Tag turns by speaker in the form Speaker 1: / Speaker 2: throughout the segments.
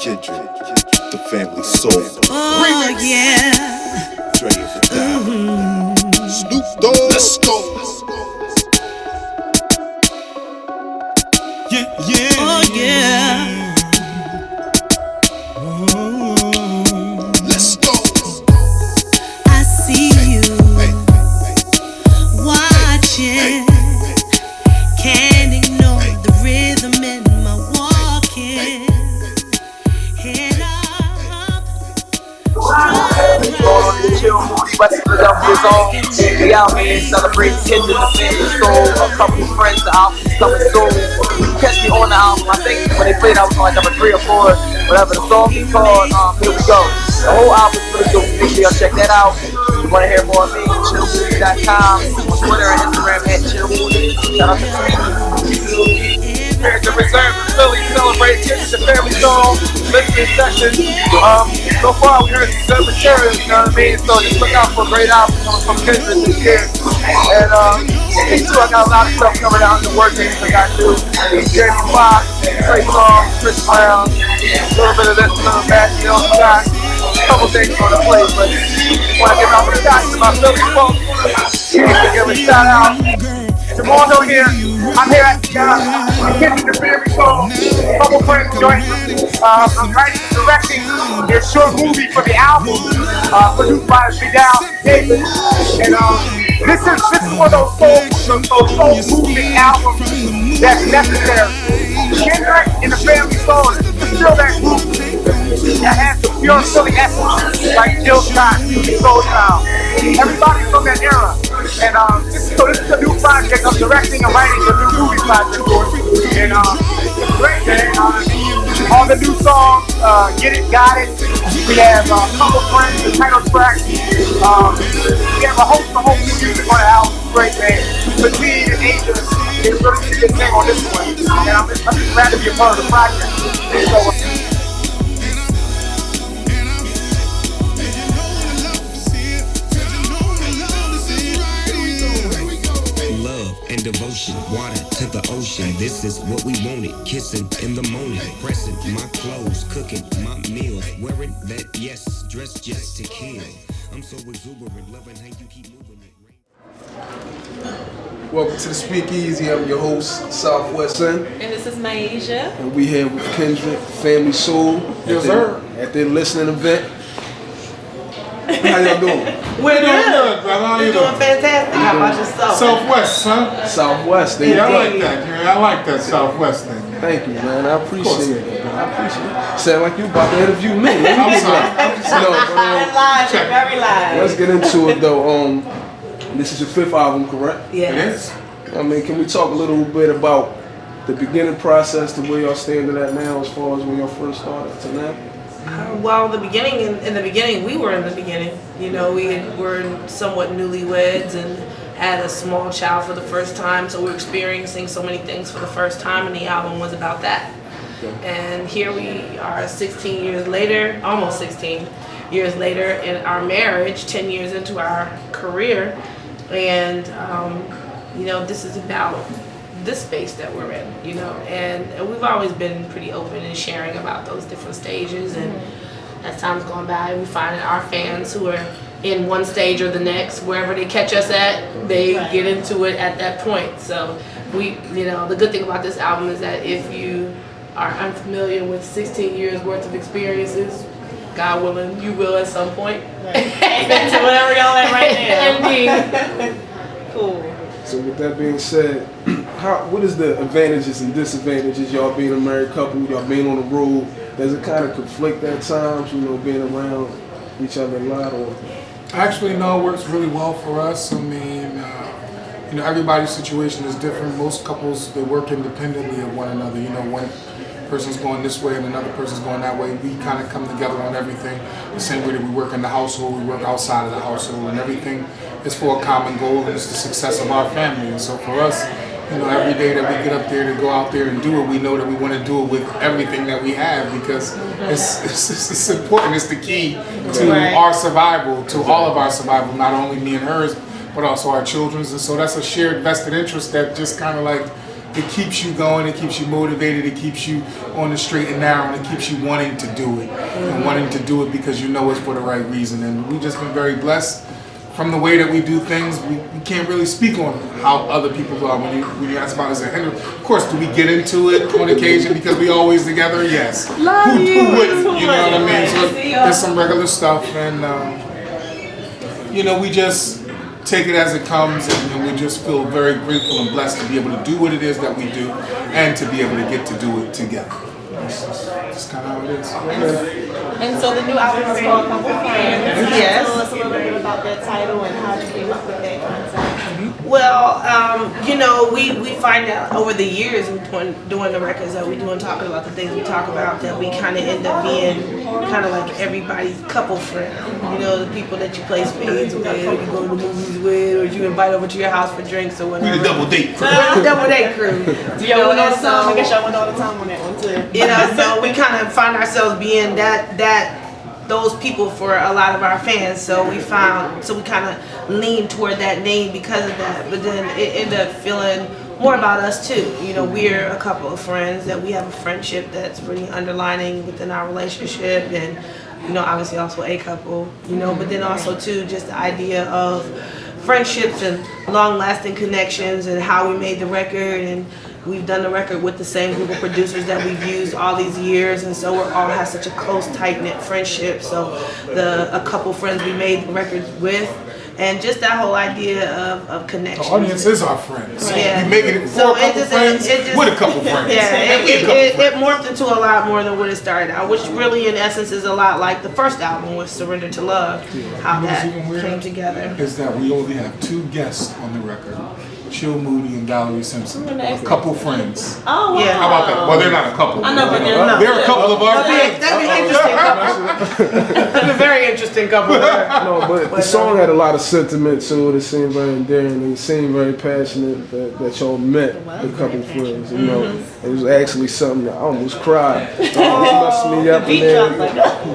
Speaker 1: Kindred The Family Soul.
Speaker 2: Oh yeah.
Speaker 1: Dre and Vidal. Snoop Dogg. Let's go.
Speaker 2: Yeah. Oh yeah.
Speaker 1: Let's go.
Speaker 2: I see you watching. Can't ignore the rhythm in my walking. Head up.
Speaker 3: Chill Moody, West Philadelphia's own. We out here celebrating Kindred The Family Soul. A couple of friends, the album's coming soon. You can catch me on the album. I think when they played, I was on like number 3 or 4. Whatever the song is called, here we go. The whole album's pretty dope. Make sure y'all check that out. If you want to hear more of me, chillmoody.com. On Twitter and Instagram at Chill Moody. Shout out to Spkezy. Here at the Reserve in Philly, celebrating Kindred The Family Soul. Listening session. So far we heard some good material, you know what I mean? So just look out for a great album coming from Kendrick this year. And me too, I got a lot of stuff coming out in the work days I got to do. Jeremy Fox, Trey Songz, Chris Brown, a little bit of this, a little bit of that, a couple things on the plate, but want to give out the shots to my Philly folks. Give a shout out. Jamal Hill here. I'm here at Kindred The Family Soul. Couple friends joining me. I'm writing and directing a short movie for the album, produced by Vidal Film. And this is one of those soul moving albums that's necessary. Kindred and The Family Soul is still that group that has the pure Philly essence, like Jill Scott, Soul Town. Everybody from that era. And so this is a new project. I'm directing and writing a new movie project for it. And it's great, man. All the new songs, Get It, Got It. We have a couple friends, the title track. We have a host of new music on the album. It's great, man. Syn and Asia is really a good thing on this one. And I'm just glad to be a part of the project. So,
Speaker 4: and devotion, water to the ocean. This is what we wanted. Kissing in the morning, pressing my clothes, cooking my meals, wearing that yes, dressed just to kill. I'm so exuberant, loving how you keep moving it.
Speaker 5: Welcome to the Spkezy. I'm your host, Southwest Syn.
Speaker 6: And this is Asia.
Speaker 5: And we here with Kindred Family Soul.
Speaker 7: Yes, sir.
Speaker 5: At their listening event. How y'all doing?
Speaker 6: We're
Speaker 7: doing good, brother. How
Speaker 6: You're
Speaker 7: you
Speaker 6: doing fantastic. How about yourself?
Speaker 7: Southwest, huh?
Speaker 5: Southwest.
Speaker 7: Yeah, I like that. Yeah, I like that Southwest thing.
Speaker 5: Thank you, man. I appreciate it. I appreciate it. Sound like you about to interview me.
Speaker 7: I'm sorry.
Speaker 6: Live, very live.
Speaker 5: Let's get into it, though. This is your 5th album, correct?
Speaker 6: Yes.
Speaker 7: It is.
Speaker 5: I mean, can we talk a little bit about the beginning process to where y'all standing at now as far as when y'all first started to now?
Speaker 6: Well, in the beginning, we were in the beginning. You know, we were somewhat newlyweds and had a small child for the first time, so we were experiencing so many things for the first time, and the album was about that. Okay. And here we are 16 years later, almost 16 years later in our marriage, 10 years into our career, and you know, this is about this space that we're in, you know, and we've always been pretty open and sharing about those different stages, and as time's gone by, we find our fans who are in one stage or the next, wherever they catch us at, they get into it at that point. So we, you know, the good thing about this album is that if you are unfamiliar with 16 years worth of experiences, God willing, you will at some point.
Speaker 8: Amen to whatever y'all at right now.
Speaker 6: Indeed.
Speaker 8: Cool.
Speaker 5: So with that being said, what is the advantages and disadvantages y'all being a married couple, y'all being on the road? Does it kind of conflict at times, you know, being around each other a lot? Or?
Speaker 7: Actually, no, it works really well for us. I mean, you know, everybody's situation is different. Most couples, they work independently of one another. You know, one person's going this way and another person's going that way. We kind of come together on everything. The same way that we work in the household, we work outside of the household, and everything is for a common goal, and it's the success of our family. And so for us, you know, every day that we get up there to go out there and do it, we know that we want to do it with everything that we have, because it's important. It's the key to our survival, to all of our survival, not only me and hers, but also our children's. And so that's a shared vested interest that just kind of like it keeps you going, it keeps you motivated, it keeps you on the straight and narrow, and it keeps you wanting to do it. And wanting to do it because you know it's for the right reason. And we've just been very blessed from the way that we do things. We can't really speak on how other people are. When you ask about us at Kindred, of course, do we get into it on occasion because we always together? Yes. Who wouldn't? You know what I mean? So there's some regular stuff, and you know, we just take it as it comes, and we just feel very grateful and blessed to be able to do what it is that we do, and to be able to get to do it together. That's kind of how it is.
Speaker 8: And so the new album is called Couple Friends. Yes. Tell us a little bit about that title and how you came up with that concept.
Speaker 6: Well, you know, we find out over the years doing the records that we do and talking about the things we talk about, that we kind of end up being kind of like everybody's couple friend. You know, the people that you play spades with, or you go to the movies with, or you invite over to your house for drinks or whatever.
Speaker 7: We the double date crew.
Speaker 6: The double date crew.
Speaker 8: Do y'all went all the time? I guess y'all went all the time on that one too.
Speaker 6: You know, so we kind of find ourselves being those people for a lot of our fans. So we kind of lean toward that name because of that. But then it ended up feeling more about us too. You know, we're a couple of friends that we have a friendship that's really underlining within our relationship, and you know, obviously also a couple. You know, but then also too, just the idea of friendships and long-lasting connections, and how we made the record. And we've done the record with the same group of producers that we've used all these years, and so we're all have such a close, tight-knit friendship. So a couple friends we made the records with, and just that whole idea of connection.
Speaker 7: The audience is our friends.
Speaker 6: Yeah.
Speaker 7: We making it for a couple friends with a couple friends.
Speaker 6: Yeah, it morphed into a lot more than what it started out, which really in essence is a lot like the first album with Surrender to Love, how that came together.
Speaker 7: Is that we only have 2 guests on the record. Chill Moody and Valerie Simpson, a couple friends.
Speaker 8: Oh, wow.
Speaker 6: Yeah.
Speaker 7: How about that? Well, they're not a couple.
Speaker 8: I know, but they're not.
Speaker 7: They're a couple of our friends.
Speaker 6: That'd be an interesting couple. That'd be a very interesting couple.
Speaker 5: No, but the song had a lot of sentiment to it. It seemed very endearing, and it seemed very passionate that y'all met a couple friends. You know, it was actually something that I almost cried. It almost messed me up.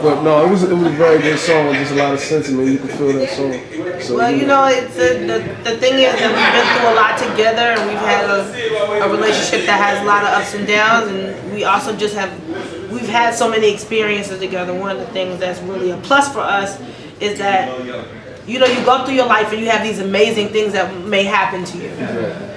Speaker 5: But no, it was a very good song with just a lot of sentiment. You can feel that song. So,
Speaker 6: well, you know, it's the thing is that we've been through a lot together, and we've had a relationship that has a lot of ups and downs, and we also just we've had so many experiences together. One of the things that's really a plus for us is that, you know, you go through your life and you have these amazing things that may happen to you,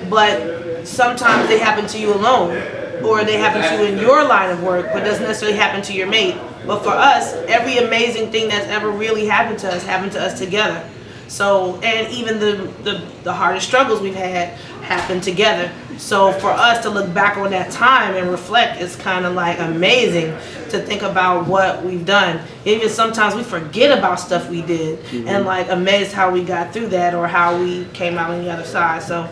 Speaker 6: but sometimes they happen to you alone, or they happen to you in your line of work, but doesn't necessarily happen to your mate. But for us, every amazing thing that's ever really happened to us together. So, and even the hardest struggles we've had happened together. So for us to look back on that time and reflect, it's kind of like amazing to think about what we've done. Even sometimes we forget about stuff we did, and like amazed how we got through that, or how we came out on the other side. So,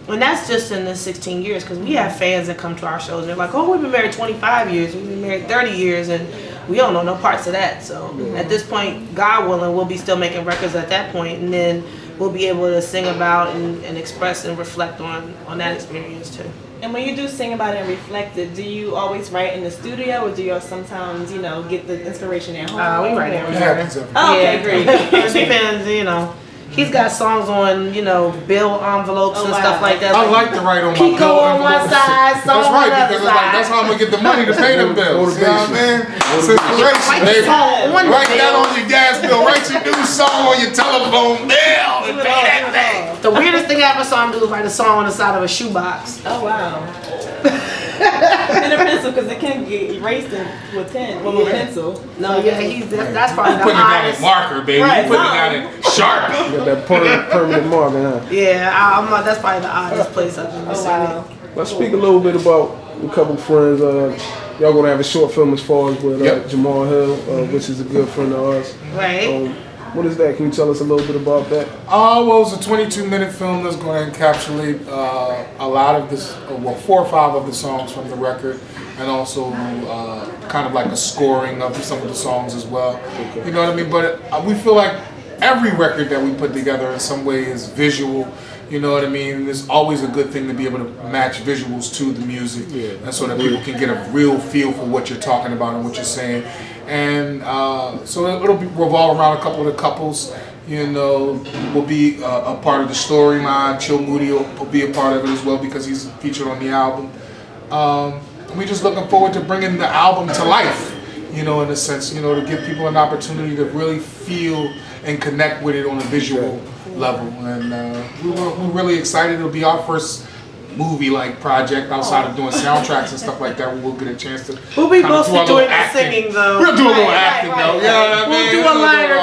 Speaker 6: and that's just in the 16 years, because we have fans that come to our shows and they're like, oh, we've been married 25 years, we've been married 30 years, and we don't know no parts of that. So at this point, God willing, we'll be still making records at that point, and then we'll be able to sing about and express and reflect on that experience too.
Speaker 8: And when you do sing about it and reflect it, do you always write in the studio, or do you sometimes, you know, get the inspiration at home?
Speaker 6: We write everything.
Speaker 8: Oh, okay, great.
Speaker 6: It depends, you know. He's got songs on, you know, bill envelopes and stuff like that.
Speaker 7: I like to write on my
Speaker 6: Pico
Speaker 7: bill
Speaker 6: on one
Speaker 7: envelopes.
Speaker 6: side, song
Speaker 7: That's
Speaker 6: on
Speaker 7: right,
Speaker 6: the other
Speaker 7: because it's like,
Speaker 6: side.
Speaker 7: that's how I'm going to get the money to pay them bills. You know what I mean? It's inspiration,
Speaker 6: Write the
Speaker 7: baby.
Speaker 6: song on the
Speaker 7: Write that
Speaker 6: bill.
Speaker 7: on your gas bill. Write your new song on your telephone bill and pay that thing.
Speaker 6: The weirdest thing I ever saw him do was write a song on the side of a shoebox.
Speaker 8: Oh, wow. And a pencil, because it can get erased with pencil.
Speaker 6: No, yeah, that's probably the
Speaker 7: Putting it down in
Speaker 6: hardest.
Speaker 7: marker, baby.
Speaker 8: Right,
Speaker 7: You putting it down in Sharpie.
Speaker 5: You got that permanent marker, huh?
Speaker 6: Yeah, that's probably the oddest place I've ever seen
Speaker 8: Wow.
Speaker 5: Let's speak a little bit about a couple friends. Y'all gonna have a short film as far as with Jamal Hill, which is a good friend of ours.
Speaker 6: Right.
Speaker 5: What is that? Can you tell us a little bit about that?
Speaker 7: Well, it's a 22-minute film that's going to encapsulate a lot of this, 4 or 5 of the songs from the record, and also kind of like a scoring of some of the songs as well. Okay. You know what I mean? But we feel like every record that we put together in some way is visual. You know what I mean? It's always a good thing to be able to match visuals to the music, and so that people can get a real feel for what you're talking about and what you're saying. And so it'll revolve around a couple of the couples you know, will be a part of the storyline. Chill Moody will be a part of it as well because he's featured on the album. We're just looking forward to bringing the album to life, you know, in a sense, you know, to give people an opportunity to really feel and connect with it on a visual level. And we're really excited. It'll be our first movie-like project outside of doing soundtracks and stuff like that. We'll get a chance to.
Speaker 6: We'll be mostly doing the singing though.
Speaker 7: We'll do a little acting though. You know what I mean?
Speaker 6: We'll do a line or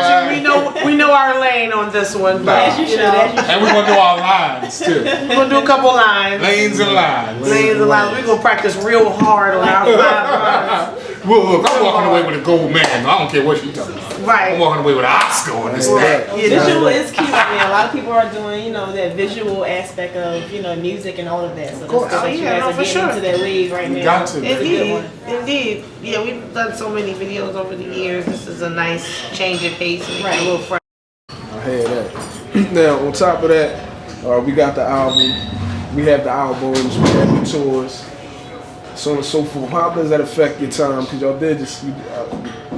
Speaker 6: two. We know our lane on this one, but
Speaker 8: As you should.
Speaker 7: And we're gonna do our lines too.
Speaker 6: We're gonna do a couple lines.
Speaker 7: Lanes and lines.
Speaker 6: Lanes and lines. We're gonna practice real hard on our 5 lines.
Speaker 7: Well, look, I'm walking away with a gold man. I don't care what she's talking about.
Speaker 6: Right.
Speaker 7: I'm walking away with an Oscar on this thing.
Speaker 8: Visual is key. I mean, a lot of people are doing, you know, that visual aspect of, you know, music and all of that. So
Speaker 7: course.
Speaker 8: that's good that you guys are getting into that league right now.
Speaker 7: You got to.
Speaker 6: Indeed. Yeah, we've done so many videos over the years. This is a nice change of pace and a little fresh.
Speaker 5: I hear that. Now, on top of that, we got the album. We have the albums. We have the tours. So on and so forth. How does that affect your time? Because y'all did just, you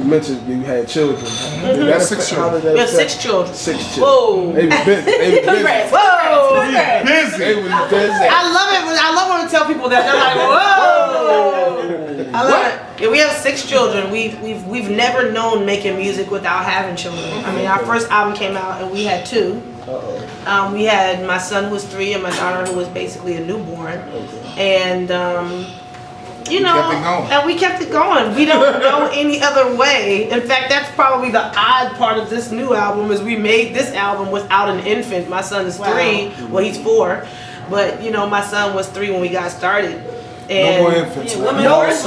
Speaker 5: mentioned you had children. Did that affect, how did that
Speaker 6: We have
Speaker 5: affect?
Speaker 6: 6 children.
Speaker 5: 6 children.
Speaker 6: Whoa.
Speaker 5: They was busy. They was
Speaker 8: Congrats.
Speaker 5: busy.
Speaker 6: Whoa.
Speaker 7: Busy.
Speaker 5: They was busy.
Speaker 6: I love when I tell people that. They're like, whoa. I love it. Yeah, we have 6 children. We've never known making music without having children. I mean, our first album came out and we had 2. We had my son who was 3 and my daughter who was basically a newborn. And you know, and we kept it going. We don't know any other way. In fact, that's probably the odd part of this new album is we made this album without an infant. My son is 3. Well, he's 4. But, you know, my son was 3 when we got started. And
Speaker 7: no more infants.
Speaker 8: Yeah, women
Speaker 6: no
Speaker 8: infants.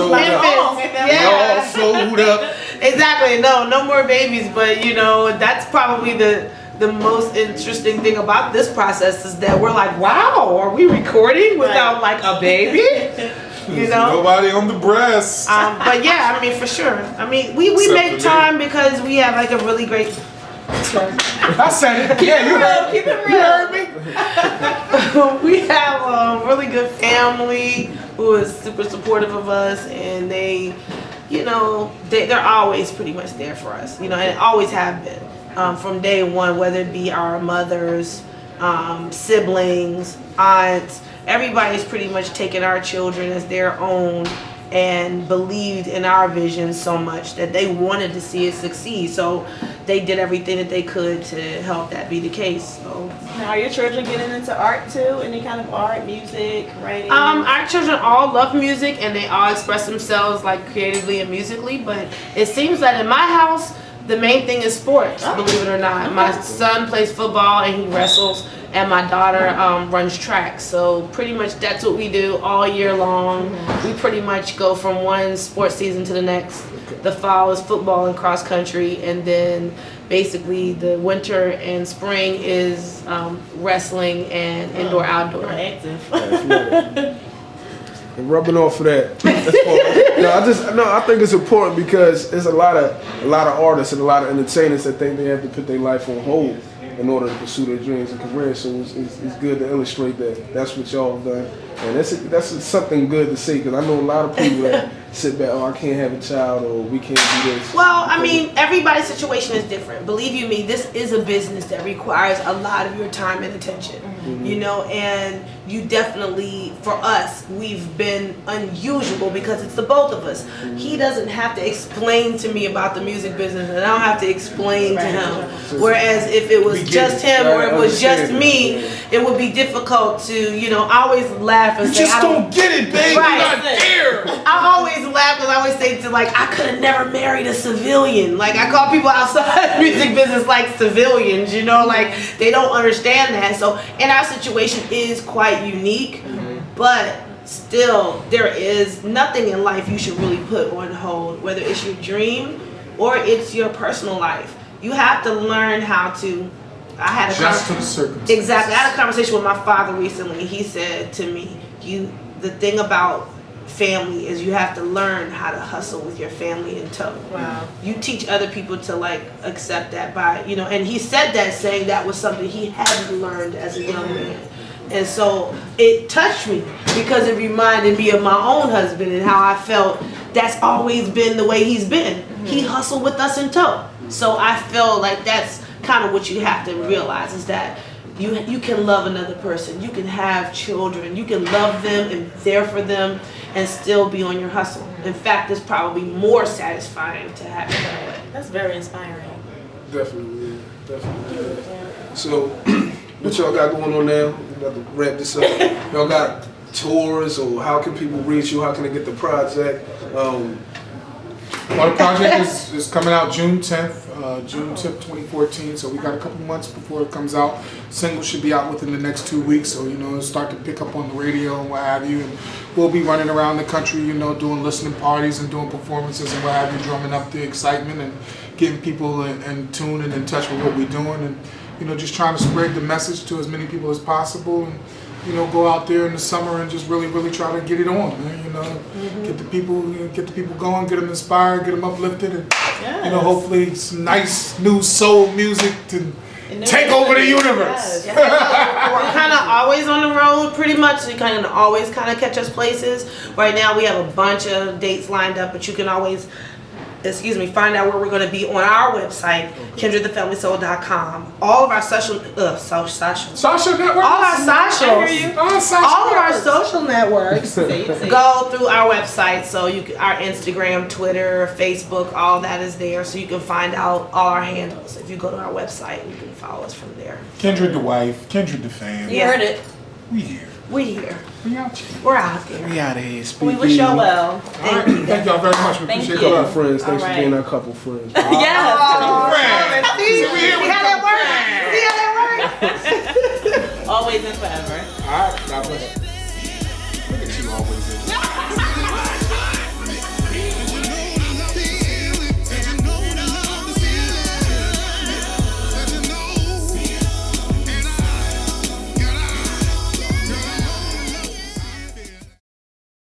Speaker 6: Yeah.
Speaker 7: Sewed up.
Speaker 6: Exactly. No more babies. But, you know, that's probably the most interesting thing about this process is that we're like, wow, are we recording without like a baby? You know,
Speaker 7: nobody on the breast.
Speaker 6: But yeah, I mean, for sure. I mean, we make time because we have like a really great.
Speaker 7: I said it. Yeah, you heard.
Speaker 8: Keep it real.
Speaker 7: You heard me.
Speaker 6: We have a really good family who is super supportive of us, and they, you know, they're always pretty much there for us. You know, and always have been from day one, whether it be our mothers, siblings, aunts. Everybody's pretty much taken our children as their own and believed in our vision so much that they wanted to see it succeed. So they did everything that they could to help that be the case. So
Speaker 8: now, are your children getting into art too? Any kind of art, music, writing?
Speaker 6: Our children all love music and they all express themselves like creatively and musically, but it seems that in my house the main thing is sports, believe it or not. My son plays football and he wrestles, and my daughter runs track. So pretty much that's what we do all year long. We pretty much go from one sports season to the next. The fall is football and cross country, and then basically the winter and spring is wrestling and indoor-outdoor.
Speaker 8: Active.
Speaker 5: And rubbing off of that. I think it's important because there's a lot of artists and a lot of entertainers that think they have to put their life on hold in order to pursue their dreams and careers. So it's good to illustrate that that's what y'all have done, and that's something good to see because I know a lot of people that sit back, oh, I can't have a child, or we can't do this.
Speaker 6: Well, I mean, everybody's situation is different. Believe you me, this is a business that requires a lot of your time and attention. You know, and you definitely, for us, we've been unusual because it's the both of us. He doesn't have to explain to me about the music business, and I don't have to explain to him. Whereas if it was just him or it was just me, it would be difficult to, you know, I always laugh and say,
Speaker 7: I don't get it, babe.
Speaker 6: Right.
Speaker 7: You're not there.
Speaker 6: I always laugh because I always say to like, I could have never married a civilian. Like I call people outside the music business like civilians, you know, like they don't understand that. So, and our situation is quite unique, but still there is nothing in life you should really put on hold, whether it's your dream or it's your personal life. You have to learn how to. I had a
Speaker 7: Just to the circumstances.
Speaker 6: Exactly. I had a conversation with my father recently. He said to me, the thing about family is you have to learn how to hustle with your family in tow.
Speaker 8: Wow.
Speaker 6: You teach other people to like accept that by, you know, and he said that saying that was something he hadn't learned as a young man. And so it touched me because it reminded me of my own husband and how I felt that's always been the way he's been. He hustled with us in tow. So I feel like that's kind of what you have to realize is that you can love another person, you can have children, you can love them and be there for them and still be on your hustle. In fact, it's probably more satisfying to have it that way.
Speaker 8: That's very inspiring.
Speaker 5: Definitely, definitely. So, what y'all got going on now? We about to wrap this up. Y'all got tours, or how can people reach you? How can they get the project?
Speaker 7: Well, the project is coming out June 10th, 2014, so we got a couple months before it comes out. Single should be out within the next 2 weeks, so, you know, it'll start to pick up on the radio and what have you. And we'll be running around the country, you know, doing listening parties and doing performances and what have you, drumming up the excitement and getting people in tune and in touch with what we're doing. And, you know, just trying to spread the message to as many people as possible. And, you know, go out there in the summer and just really, really try to get it on, man. You know, get the people going, get them inspired, get them uplifted, and you know, hopefully some nice new soul music to take over the universe.
Speaker 6: Yes. We're kind of always on the road, pretty much. So you kind of always kind of catch us places. Right now, we have a bunch of dates lined up, but you can always, find out where we're going to be on our website, kindredthefamilysoul.com. All of our social networks.
Speaker 7: Social networks?
Speaker 6: All our socials. All of our social networks go through our website. So our Instagram, Twitter, Facebook, all that is there. So you can find out all our handles. If you go to our website, you can follow us from there.
Speaker 7: Kindred the wife, Kindred the fam.
Speaker 6: You heard it.
Speaker 7: We here.
Speaker 6: We here.
Speaker 7: We out here.
Speaker 6: We're out there.
Speaker 5: We out of here.
Speaker 8: We wish y'all well.
Speaker 7: Thank you. Thank y'all very much. We appreciate
Speaker 5: Couple
Speaker 7: y'all.
Speaker 5: friends. Thanks
Speaker 8: All
Speaker 5: for
Speaker 8: right.
Speaker 5: being our couple friends.
Speaker 8: Yes.
Speaker 6: See how that works? See how that works?
Speaker 8: Always and forever.
Speaker 7: All right. God bless you.